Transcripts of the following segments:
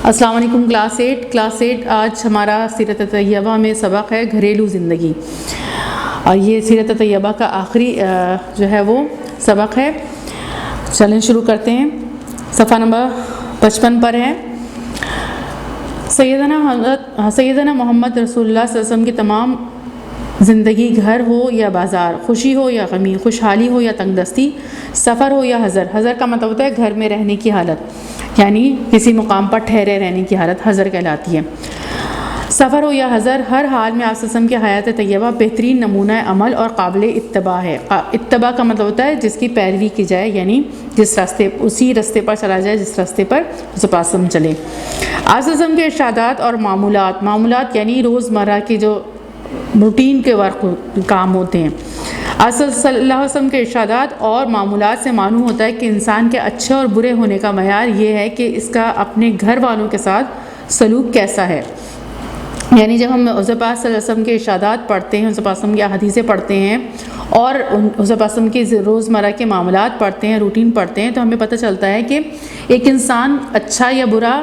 السلام علیکم کلاس 8 آج ہمارا سیرت طیبہ میں سبق ہے گھریلو زندگی، اور یہ سیرت طیبہ کا آخری جو ہے وہ سبق ہے۔ چلیں شروع کرتے ہیں۔ صفحہ نمبر 55 پر ہے۔ سیدنا محمد رسول اللہ صلی اللہ علیہ وسلم کی تمام زندگی، گھر ہو یا بازار، خوشی ہو یا غمی، خوشحالی ہو یا تنگ دستی، سفر ہو یا حضر کا مطلب ہوتا ہے گھر میں رہنے کی حالت، یعنی کسی مقام پر ٹھہرے رہنے کی حالت حضر کہلاتی ہے۔ سفر ہو یا حضر، ہر حال میں آپ صلی اللہ علیہ وسلم کی حیات طیبہ بہترین نمونہ عمل اور قابل اتباع ہے۔ اتباع کا مطلب ہوتا ہے جس کی پیروی کی جائے، یعنی اسی راستے پر چلا جائے جس راستے پر وسلم چلے۔ آپ صلی اللہ علیہ وسلم کے ارشادات اور معمولات یعنی روزمرہ کے جو روٹین کے ورک کام ہوتے ہیں۔ آپ صلی اللہ علیہ وسلم کے ارشادات اور معمولات سے معلوم ہوتا ہے کہ انسان کے اچھے اور برے ہونے کا معیار یہ ہے کہ اس کا اپنے گھر والوں کے ساتھ سلوک کیسا ہے۔ یعنی جب ہم حضور پاک صلی اللہ علیہ وسلم کے ارشادات پڑھتے ہیں، حضور پاک صلی اللہ علیہ وسلم کی حدیثیں پڑھتے ہیں اور حضور پاک صلی اللہ علیہ وسلم کے روزمرہ کے معاملات پڑھتے ہیں، روٹین پڑھتے ہیں، تو ہمیں پتہ چلتا ہے کہ ایک انسان اچھا یا برا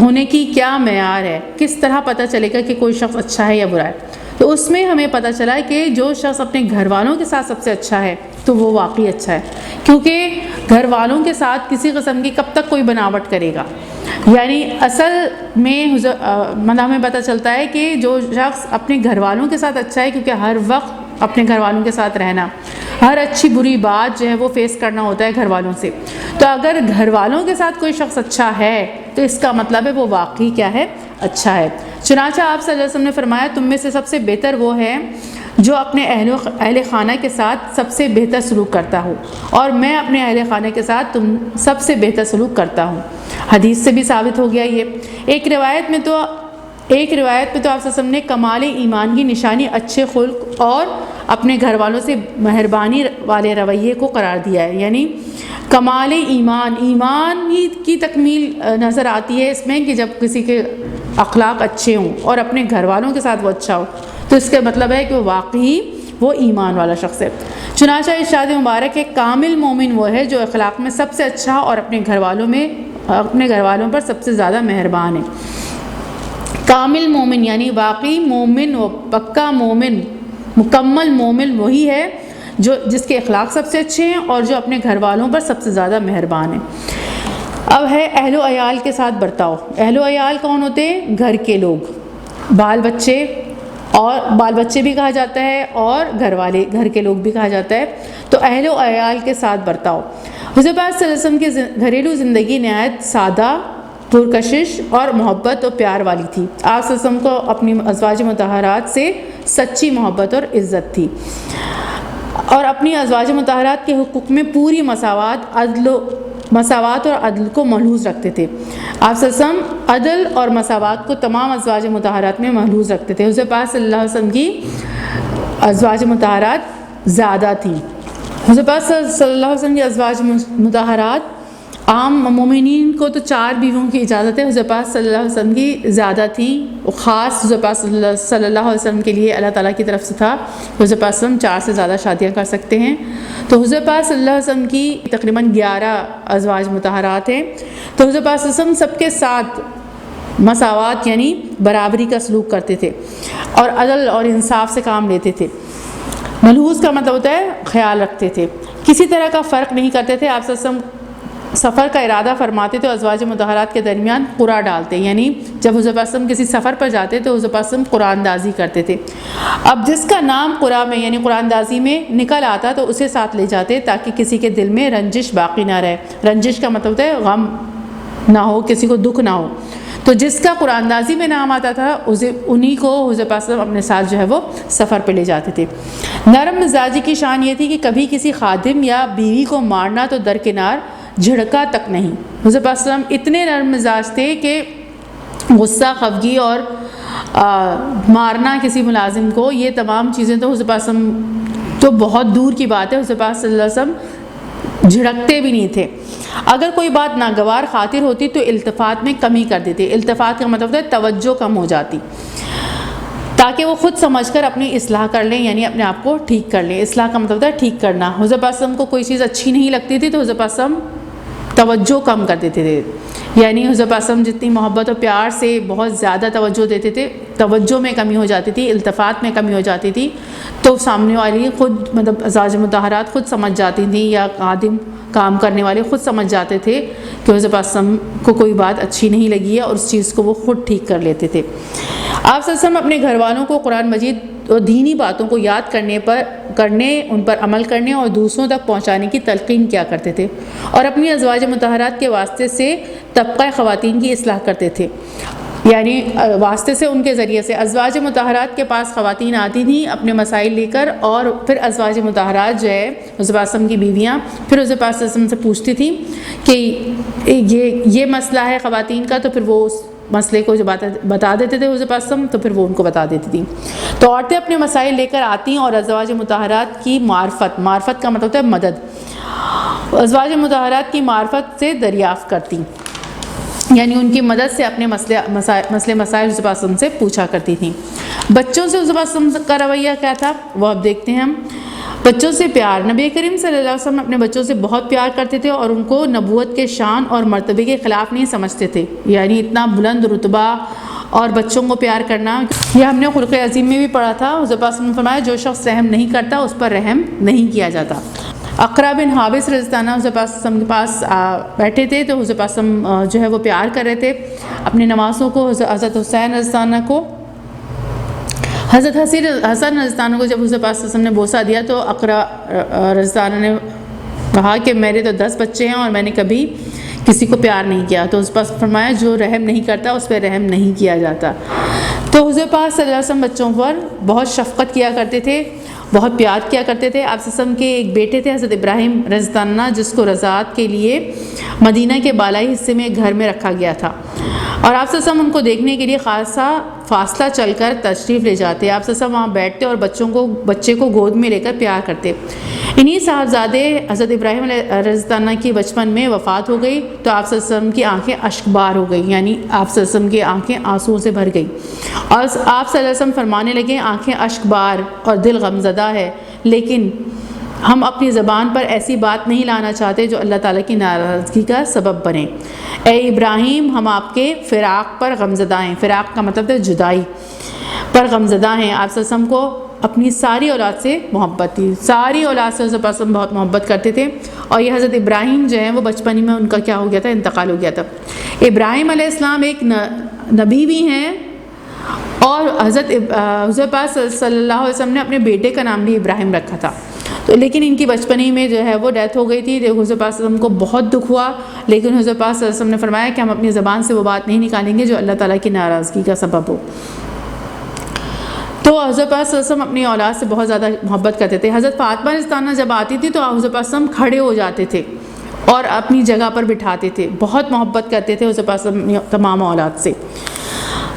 ہونے کی کیا معیار ہے، کس طرح پتہ چلے گا کہ کوئی شخص اچھا ہے یا برا ہے۔ تو اس میں ہمیں پتہ چلا کہ جو شخص اپنے گھر والوں کے ساتھ سب سے اچھا ہے تو وہ واقعی اچھا ہے، کیونکہ گھر والوں کے ساتھ کسی قسم کی کب تک کوئی بناوٹ کرے گا۔ یعنی اصل میں ہمیں پتہ چلتا ہے کہ جو شخص اپنے گھر والوں کے ساتھ اچھا ہے، کیونکہ ہر وقت اپنے گھر والوں کے ساتھ رہنا، ہر اچھی بری بات جو ہے وہ فیس کرنا ہوتا ہے گھر والوں سے، تو اگر گھر والوں کے ساتھ کوئی شخص اچھا ہے تو اس کا مطلب ہے وہ واقعی کیا ہے، اچھا ہے۔ چنانچہ آپ صلی اللہ علیہ وسلم نے فرمایا تم میں سے سب سے بہتر وہ ہے جو اپنے اہل خانہ کے ساتھ سب سے بہتر سلوک کرتا ہوں، اور میں اپنے اہل خانہ کے ساتھ تم سب سے بہتر سلوک کرتا ہوں۔ حدیث سے بھی ثابت ہو گیا یہ۔ ایک روایت میں تو آپ صلی اللہ علیہ وسلم نے کمال ایمان کی نشانی اچھے خلق اور اپنے گھر والوں سے مہربانی والے رویے کو قرار دیا ہے۔ یعنی کمال ایمان ہی کی تکمیل نظر آتی ہے اس میں کہ جب کسی کے اخلاق اچھے ہوں اور اپنے گھر والوں کے ساتھ وہ اچھا ہو، تو اس کا مطلب ہے کہ واقعی وہ ایمان والا شخص ہے۔ چنانچہ ارشاد مبارک ہے کامل مومن وہ ہے جو اخلاق میں سب سے اچھا اور اپنے گھر والوں پر سب سے زیادہ مہربان ہے۔ کامل مومن یعنی واقعی مومن و پکا مومن، مکمل مومن وہی ہے جس کے اخلاق سب سے اچھے ہیں اور جو اپنے گھر والوں پر سب سے زیادہ مہربان ہے۔ اب ہے اہل و عیال کے ساتھ برتاؤ۔ اہل و عیال کون ہوتے ہیں؟ گھر کے لوگ، بال بچے بھی کہا جاتا ہے اور گھر کے لوگ بھی کہا جاتا ہے۔ تو اہل و عیال کے ساتھ برتاؤ۔ حضور پاک صلی اللہ علیہ وسلم کی گھریلو زندگی نہایت سادہ، پرکشش اور محبت اور پیار والی تھی۔ آپ صلی اللہ علیہ وسلم کو اپنی ازواج مطہرات سے سچی محبت اور عزت تھی، اور اپنی ازواج مطہرات کے حقوق میں پوری مساوات اور عدل کو ملحوظ رکھتے تھے۔ آپ صلی اللہ علیہ وسلم عدل اور مساوات کو تمام ازواج مطہرات میں ملحوظ رکھتے تھے۔ حضور پاک صلی اللہ علیہ وسلم کی ازواج مطہرات زیادہ تھیں۔ حضور پاک صلی اللہ علیہ وسلم کی ازواج مطہرات، عام مومنین کو تو 4 بیویوں کی اجازت ہے، حضور پاک صلی اللہ علیہ وسلم کی زیادہ تھیں، خاص حضور پاک صلی اللہ علیہ وسلم کے لیے اللہ تعالیٰ کی طرف سے تھا، حضور پاک صلی اللہ علیہ وسلم 4 سے زیادہ شادیاں کر سکتے ہیں۔ تو حضور پاک صلی اللہ علیہ وسلم کی تقریباً 11 ازواج مطہرات ہیں۔ تو حضور پاک صلی اللہ علیہ وسلم سب کے ساتھ مساوات یعنی برابری کا سلوک کرتے تھے اور عدل اور انصاف سے کام لیتے تھے۔ ملحوظ کا مطلب ہوتا ہے خیال رکھتے تھے، کسی طرح کا فرق نہیں کرتے تھے۔ آپ صلی اللہ علیہ وسلم سفر کا ارادہ فرماتے تو ازواج مطہرات کے درمیان قرعہ ڈالتے، یعنی جب حضور پاک صلی اللہ علیہ وسلم کسی سفر پر جاتے تو حضور پاک صلی اللہ علیہ وسلم قرآن اندازی کرتے تھے۔ اب جس کا نام قرعہ میں یعنی قرآن اندازی میں نکل آتا تو اسے ساتھ لے جاتے تاکہ کسی کے دل میں رنجش باقی نہ رہے۔ رنجش کا مطلب ہوتا ہے غم نہ ہو، کسی کو دکھ نہ ہو۔ تو جس کا قرآن اندازی میں نام آتا تھا انہی کو حضور پاک صلی اللہ علیہ وسلم اپنے ساتھ جو ہے وہ سفر پہ لے جاتے تھے۔ نرم مزاجی کی شان یہ تھی کہ کبھی کسی خادم یا بیوی کو مارنا تو درکنار، جھڑکا تک نہیں۔ حضور پاک صلی اللہ علیہ وسلم اتنے نرم مزاج تھے کہ غصہ، خفگی اور مارنا کسی ملازم کو، یہ تمام چیزیں تو حضور پاک صلی اللہ علیہ وسلم تو بہت دور کی بات ہے، حضور پاک صلی اللہ علیہ وسلم جھڑکتے بھی نہیں تھے۔ اگر کوئی بات ناگوار خاطر ہوتی تو التفات میں کمی کر دیتے۔ التفات کا مطلب ہے توجہ کم ہو جاتی، تاکہ وہ خود سمجھ کر اپنی اصلاح کر لیں، یعنی اپنے آپ کو ٹھیک کر لیں۔ اصلاح کا مطلب ہے ٹھیک کرنا۔ حضور پاک صلی اللہ علیہ وسلم کو کوئی چیز اچھی نہیں لگتی تھی تو حضور پاک صلی اللہ علیہ وسلم توجہ کم کر دیتے تھے، یعنی حضرت پاک صلی اللہ علیہ وسلم جتنی محبت اور پیار سے بہت زیادہ توجہ دیتے تھے، توجہ میں کمی ہو جاتی تھی، التفات میں کمی ہو جاتی تھی، تو سامنے والی خود مطلب ازواج مطہرات خود سمجھ جاتی تھیں، یا خادم کام کرنے والے خود سمجھ جاتے تھے کہ حضرت پاک صلی اللہ علیہ وسلم کو کوئی بات اچھی نہیں لگی ہے، اور اس چیز کو وہ خود ٹھیک کر لیتے تھے۔ آپ صلی اللہ علیہ وسلم اپنے گھر والوں کو قرآن مجید اور دینی باتوں کو یاد کرنے ان پر عمل کرنے اور دوسروں تک پہنچانے کی تلقین کیا کرتے تھے، اور اپنی ازواج مطہرات کے واسطے سے طبقہ خواتین کی اصلاح کرتے تھے، یعنی واسطے سے ان کے ذریعے سے ازواج مطہرات کے پاس خواتین آتی تھیں اپنے مسائل لے کر، اور پھر ازواج مطہرات جو ہے حضرت پاک صلی اللہ علیہ وسلم کی بیویاں پھر حضرت پاک صلی اللہ علیہ وسلم سے پوچھتی تھیں کہ یہ مسئلہ ہے خواتین کا، تو پھر وہ اس مسئلے کو جو بتا دیتے تھے حضرت پاک صلی اللہ علیہ وسلم، تو پھر وہ ان کو بتا دیتی تھیں۔ تو عورتیں اپنے مسائل لے کر آتی ہیں اور ازواج مطہرات کی معرفت کا مطلب ہوتا ہے مدد، ازواج مطہرات کی معرفت سے دریافت کرتی، یعنی ان کی مدد سے اپنے مسائل حضرت پاک صلی اللہ علیہ وسلم سے پوچھا کرتی تھیں۔ بچوں سے حضرت پاک صلی اللہ علیہ وسلم کا رویہ کیا تھا وہ اب دیکھتے ہیں ہم۔ بچوں سے پیار، نبی کریم صلی اللہ علیہ وسلم اپنے بچوں سے بہت پیار کرتے تھے اور ان کو نبوت کے شان اور مرتبے کے خلاف نہیں سمجھتے تھے، یعنی اتنا بلند رتبہ اور بچوں کو پیار کرنا، یہ ہم نے خلق عظیم میں بھی پڑھا تھا۔ حضرت پاک صلی اللہ علیہ وسلم نے فرمایا جو شخص رحم نہیں کرتا اس پر رحم نہیں کیا جاتا۔ اقرا بن حابس رضی اللہ عنہ حضرت پاک صلی اللہ علیہ وسلم کے پاس بیٹھے تھے، تو حضرت پاک صلی اللہ علیہ وسلم جو ہے وہ پیار کر رہے تھے اپنے نواسوں کو، حضرت حسین رضی اللہ عنہ کو، حضرت حسن رضی اللہ عنہ کو جب حضرت پاک صلی اللہ علیہ وسلم نے بوسہ دیا تو اقرا رضی اللہ عنہ نے کہا کہ میرے تو 10 بچے ہیں اور میں نے کبھی کسی کو پیار نہیں کیا، تو حضرت پاک فرمایا جو رحم نہیں کرتا اس پہ رحم نہیں کیا جاتا۔ تو حضرت پاک صلی اللہ علیہ وسلم بچوں پر بہت شفقت کیا کرتے تھے، بہت پیار کیا کرتے تھے۔ آپ صلی اللہ علیہ وسلم کے ایک بیٹے تھے حضرت ابراہیم رضی اللہ عنہ، جس کو رضاعت کے لیے مدینہ کے بالائی حصے میں ایک گھر میں رکھا گیا تھا، اور آپ صلی اللہ علیہ وسلم ان کو دیکھنے کے لیے خاصا فاصلہ چل کر تشریف لے جاتے۔ آپ صلی اللہ علیہ وسلم وہاں بیٹھتے اور بچے کو گود میں لے کر پیار کرتے۔ انہی صاحبزادے حضرت ابراہیم رضی اللہ عنہ کی بچپن میں وفات ہو گئی، تو آپ صلی اللہ علیہ وسلم کی آنکھیں اشکبار ہو گئی، یعنی آپ صلی اللہ علیہ وسلم کی آنکھیں آنسوؤں سے بھر گئی، اور آپ صلی اللہ علیہ وسلم فرمانے لگے آنکھیں اشکبار اور دل غمزدہ ہے، لیکن ہم اپنی زبان پر ایسی بات نہیں لانا چاہتے جو اللہ تعالیٰ کی ناراضگی کا سبب بنے۔ اے ابراہیم ہم آپ کے فراق پر غمزدہ ہیں، فراق کا مطلب ہے جدائی پر غمزدہ ہیں۔ آپ صلی اللہ علیہ وسلم کو اپنی ساری اولاد سے محبت تھی، ساری اولاد سے حضرت پاک بہت محبت کرتے تھے، اور یہ حضرت ابراہیم جو ہیں وہ بچپن میں ان کا کیا ہو گیا تھا، انتقال ہو گیا تھا۔ ابراہیم علیہ السلام ایک نبی بھی ہیں، اور حضرت پاک صلی اللہ علیہ وسلم نے اپنے بیٹے کا نام بھی ابراہیم رکھا تھا، تو لیکن ان کی بچپنی میں جو ہے وہ ڈیتھ ہو گئی تھی۔ حضرت پاک صلی اللہ علیہ وسلم کو بہت دکھ ہوا، لیکن حضرت پاک صلی اللہ علیہ وسلم نے فرمایا کہ ہم اپنی زبان سے وہ بات نہیں نکالیں گے جو اللہ تعالیٰ کی ناراضگی کا سبب ہو۔ تو حضرت پاک صلی اللہ علیہ وسلم اپنی اولاد سے بہت زیادہ محبت کرتے تھے۔ حضرت فاطمہ رضی اللہ عنہا جب آتی تھی تو حضرت پاک صلی اللہ علیہ وسلم کھڑے ہو جاتے تھے اور اپنی جگہ پر بٹھاتے تھے، بہت محبت کرتے تھے حضرت پاک صلی اللہ علیہ وسلم تمام اولاد سے۔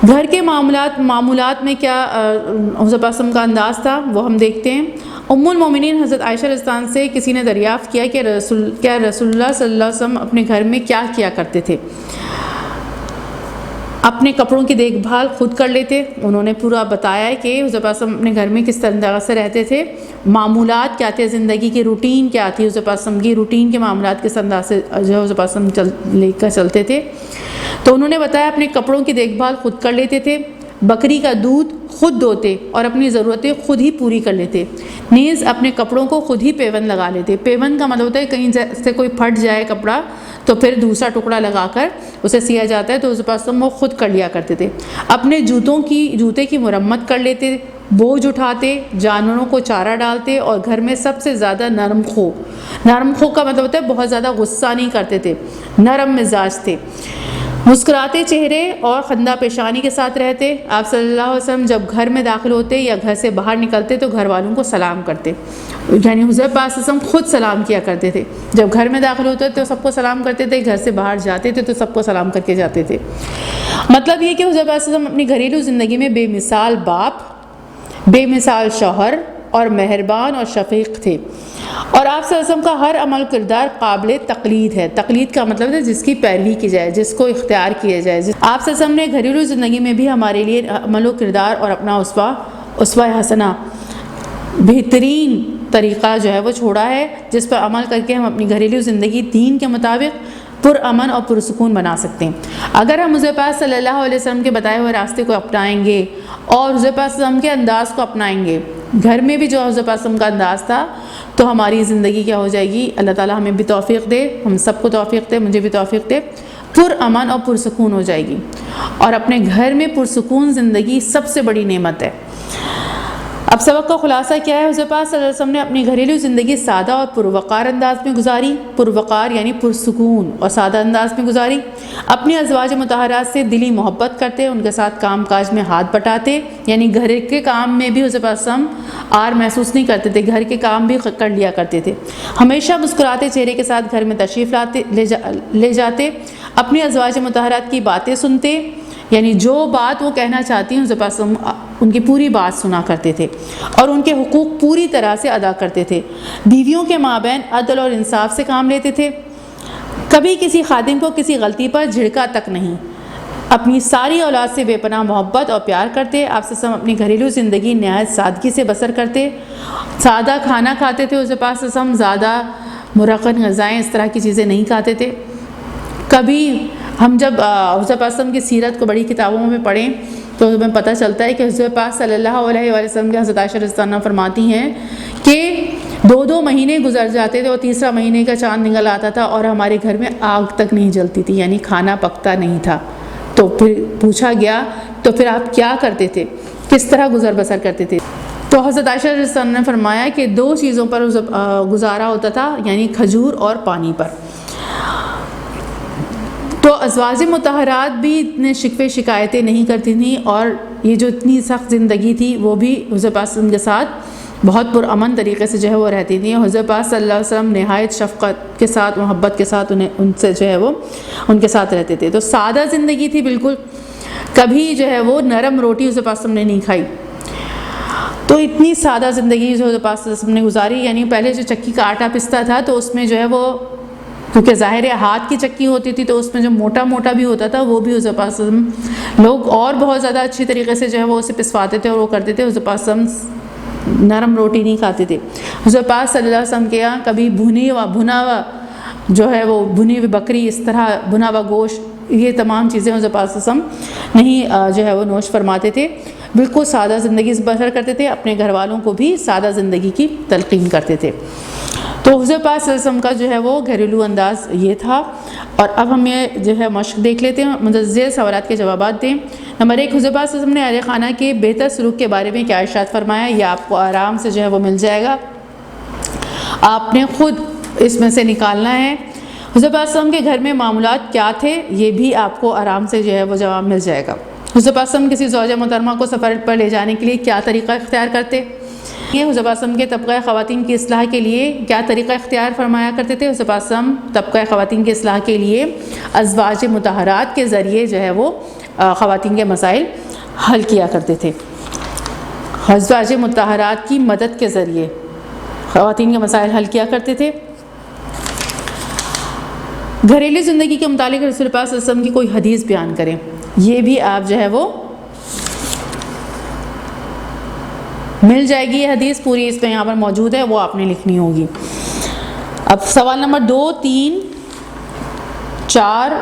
گھر کے معمولات میں کیا حضرت پاک صلی اللہ علیہ وسلم کا انداز تھا وہ ہم دیکھتے ہیں۔ ام المومنین حضرت عائشہ رضی اللہ عنہا سے کسی نے دریافت کیا کہ رسول اللہ صلی اللہ علیہ وسلم اپنے گھر میں کیا کیا کرتے تھے؟ اپنے کپڑوں کی دیکھ بھال خود کر لیتے۔ انہوں نے پورا بتایا ہے کہ حضرت پاک اپنے گھر میں کس طرح سے رہتے تھے، معمولات کیا تھے، زندگی کی روٹین کیا تھی، حضرت پاک کی روٹین کے معاملات کس انداز سے جو حضرت پاک لے کر چلتے تھے۔ تو انہوں نے بتایا اپنے کپڑوں کی دیکھ بھال خود کر لیتے تھے، بکری کا دودھ خود دوتے اور اپنی ضرورتیں خود ہی پوری کر لیتے، نیز اپنے کپڑوں کو خود ہی پیون لگا لیتے۔ پیون کا مطلب ہوتا ہے کہیں سے کوئی پھٹ جائے کپڑا تو پھر دوسرا ٹکڑا لگا کر اسے سیا جاتا ہے، تو حضرت پاک وہ خود کر لیا کرتے تھے۔ اپنے جوتے کی مرمت کر لیتے، بوجھ اٹھاتے، جانوروں کو چارہ ڈالتے، اور گھر میں سب سے زیادہ نرم خو کا مطلب ہوتا ہے بہت زیادہ غصہ نہیں کرتے تھے، نرم مزاج تھے، مسکراتے چہرے اور خندہ پیشانی کے ساتھ رہتے۔ آپ صلی اللہ علیہ وسلم جب گھر میں داخل ہوتے یا گھر سے باہر نکلتے تو گھر والوں کو سلام کرتے، یعنی حضرت پاک صلی اللہ علیہ وسلم خود سلام کیا کرتے تھے۔ جب گھر میں داخل ہوتے تو سب کو سلام کرتے تھے، گھر سے باہر جاتے تھے تو سب کو سلام کر کے جاتے تھے۔ مطلب یہ کہ حضرت پاک صلی اللہ علیہ وسلم اپنی گھریلو زندگی میں بے مثال باپ، بے مثال شوہر اور مہربان اور شفیق تھے، اور آپ صلی اللہ علیہ وسلم کا ہر عمل و کردار قابل تقلید ہے۔ تقلید کا مطلب ہے جس کی پیروی کی جائے، جس کو اختیار کیا جائے۔ آپ صلی اللہ علیہ وسلم نے گھریلو زندگی میں بھی ہمارے لیے عمل و کردار اور اپنا اسوہ حسنہ بہترین طریقہ جو ہے وہ چھوڑا ہے، جس پر عمل کر کے ہم اپنی گھریلو زندگی دین کے مطابق پرامن اور پرسکون بنا سکتے ہیں۔ اگر ہم حضور پاک صلی اللہ علیہ وسلم کے بتائے ہوئے راستے کو اپنائیں گے اور حضور پاک صلی اللہ علیہ وسلم کے انداز کو اپنائیں گے، گھر میں بھی جو حضور پاک صلی اللہ علیہ وسلم کا انداز تھا، تو ہماری زندگی کیا ہو جائے گی؟ اللہ تعالیٰ ہمیں بھی توفیق دے، ہم سب کو توفیق دے، مجھے بھی توفیق دے، پرامن اور پرسکون ہو جائے گی۔ اور اپنے گھر میں پرسکون زندگی سب سے بڑی نعمت ہے۔ اب سبق کا خلاصہ کیا ہے؟ حضور پاک صلی اللہ علیہ وسلم نے اپنی گھریلو زندگی سادہ اور پروقار انداز میں گزاری، پروقار یعنی پرسکون اور سادہ انداز میں گزاری۔ اپنی ازواج مطہرات سے دلی محبت کرتے، ان کے ساتھ کام کاج میں ہاتھ بٹاتے، یعنی گھر کے کام میں بھی حضور پاک صلی اللہ علیہ وسلم آر محسوس نہیں کرتے تھے، گھر کے کام بھی کر لیا کرتے تھے۔ ہمیشہ مسکراتے چہرے کے ساتھ گھر میں تشریف لے جاتے، اپنی ازواج مطہرات کی باتیں سنتے، یعنی جو بات وہ کہنا چاہتی ہیں حضور پاک صلی اللہ علیہ وسلم ان کی پوری بات سنا کرتے تھے اور ان کے حقوق پوری طرح سے ادا کرتے تھے۔ بیویوں کے مابین عدل اور انصاف سے کام لیتے تھے، کبھی کسی خادم کو کسی غلطی پر جھڑکا تک نہیں۔ اپنی ساری اولاد سے بے پناہ محبت اور پیار کرتے۔ آپ صلی اللہ علیہ وسلم اپنی گھریلو زندگی نہایت سادگی سے بسر کرتے، سادہ کھانا کھاتے تھے حضور پاک صلی اللہ علیہ وسلم، زیادہ مرغن غذائیں اس طرح کی چیزیں نہیں کھاتے تھے۔ کبھی ہم جب حضور پاک صلی اللہ علیہ وسلم کی سیرت کو بڑی کتابوں میں پڑھیں تو ہمیں پتہ چلتا ہے کہ حضور پاک صلی اللہ علیہ وآلہ وسلم کے حضرت عائشہ رضی اللہ عنہا فرماتی ہیں کہ 2 مہینے گزر جاتے تھے اور تیسرا مہینے کا چاند نکل آتا تھا اور ہمارے گھر میں آگ تک نہیں جلتی تھی، یعنی کھانا پکتا نہیں تھا۔ تو پھر پوچھا گیا تو پھر آپ کیا کرتے تھے، کس طرح گزر بسر کرتے تھے؟ تو حضرت عائشہ رضی اللہ عنہا نے فرمایا کہ 2 چیزوں پر گزارا ہوتا تھا، یعنی کھجور اور پانی پر۔ تو ازواج مطہرات بھی اتنے شکوے شکایتیں نہیں کرتی تھیں، اور یہ جو اتنی سخت زندگی تھی وہ بھی حضور پاک صلی اللہ علیہ وسلم کے ساتھ بہت پرامن طریقے سے جو ہے وہ رہتی تھیں۔ حضور پاک صلی اللہ علیہ وسلم نہایت شفقت کے ساتھ، محبت کے ساتھ ان سے جو ہے وہ ان کے ساتھ رہتے تھے۔ تو سادہ زندگی تھی بالکل، کبھی جو ہے وہ نرم روٹی حضور پاک صلی اللہ علیہ وسلم نے نہیں کھائی۔ تو اتنی سادہ زندگی جو حضور پاک صلی اللہ علیہ وسلم نے گزاری، یعنی پہلے جو چکی کا آٹا پستا تھا تو اس میں جو ہے وہ، کیونکہ ظاہر ہے ہاتھ کی چکی ہوتی تھی تو اس میں جو موٹا موٹا بھی ہوتا تھا وہ بھی حضور پاک صلی اللہ علیہ وسلم لوگ اور بہت زیادہ اچھی طریقے سے جو ہے وہ اسے پسواتے تھے اور وہ کرتے تھے۔ حضور پاک صلی اللہ علیہ وسلم نرم روٹی نہیں کھاتے تھے۔ حضور پاک صلی اللہ علیہ وسلم کے یہاں کبھی بھنا ہوا جو ہے وہ بھنی ہوئی بکری، اس طرح بھنا ہوا گوشت، یہ تمام چیزیں حضور پاک صلی اللہ علیہ وسلم نہیں جو ہے وہ نوش فرماتے تھے، بالکل سادہ زندگی بسر کرتے تھے، اپنے گھر والوں کو بھی سادہ زندگی کی تلقین کرتے تھے۔ تو حضور پاک صلی اللہ علیہ وسلم کا جو ہے وہ گھریلو انداز یہ تھا۔ اور اب ہم یہ جو ہے مشق دیکھ لیتے ہیں، متعدد سوالات کے جوابات دیں۔ نمبر 1، حضور پاک صلی اللہ علیہ وسلم نے اہل خانہ کے بہتر سلوک کے بارے میں کیا ارشاد فرمایا؟ یہ آپ کو آرام سے جو ہے وہ مل جائے گا، آپ نے خود اس میں سے نکالنا ہے۔ حضور پاک صلی اللہ علیہ وسلم کے گھر میں معمولات کیا تھے؟ یہ بھی آپ کو آرام سے جو ہے وہ جواب مل جائے گا۔ حضور پاک صلی اللہ علیہ وسلم کسی زوجہ محترمہ کو سفر پر لے جانے کے لیے کیا طریقہ اختیار کرتے؟ یہ حضور پاک صلی اللہ علیہ وسلم کے طبقہ خواتین کی اصلاح کے لیے کیا طریقہ اختیار فرمایا کرتے تھے؟ حضور پاک صلی اللہ علیہ وسلم طبقہ خواتین کی اصلاح کے لیے ازواج مطہرات کے ذریعے جو ہے وہ خواتین کے مسائل حل کیا کرتے تھے۔ ازواج مطہرات کی مدد کے ذریعے خواتین کے مسائل حل کیا کرتے تھے۔ گھریلو زندگی کے متعلق رسول پاک صلی اللہ علیہ وسلم کی کوئی حدیث بیان کریں، یہ بھی آپ جو ہے وہ مل جائے گی۔ یہ حدیث پوری اس میں یہاں پر موجود ہے، وہ آپ نے لکھنی ہوگی۔ اب سوال نمبر 2، 3، 4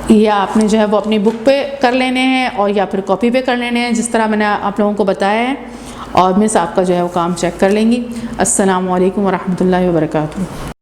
یہ آپ نے جو ہے وہ اپنی بک پہ کر لینے ہیں اور یا پھر کاپی پہ کر لینے ہیں، جس طرح میں نے آپ لوگوں کو بتایا ہے، اور مس آپ کا جو ہے وہ کام چیک کر لیں گی۔ السلام علیکم ورحمۃ اللہ وبرکاتہ۔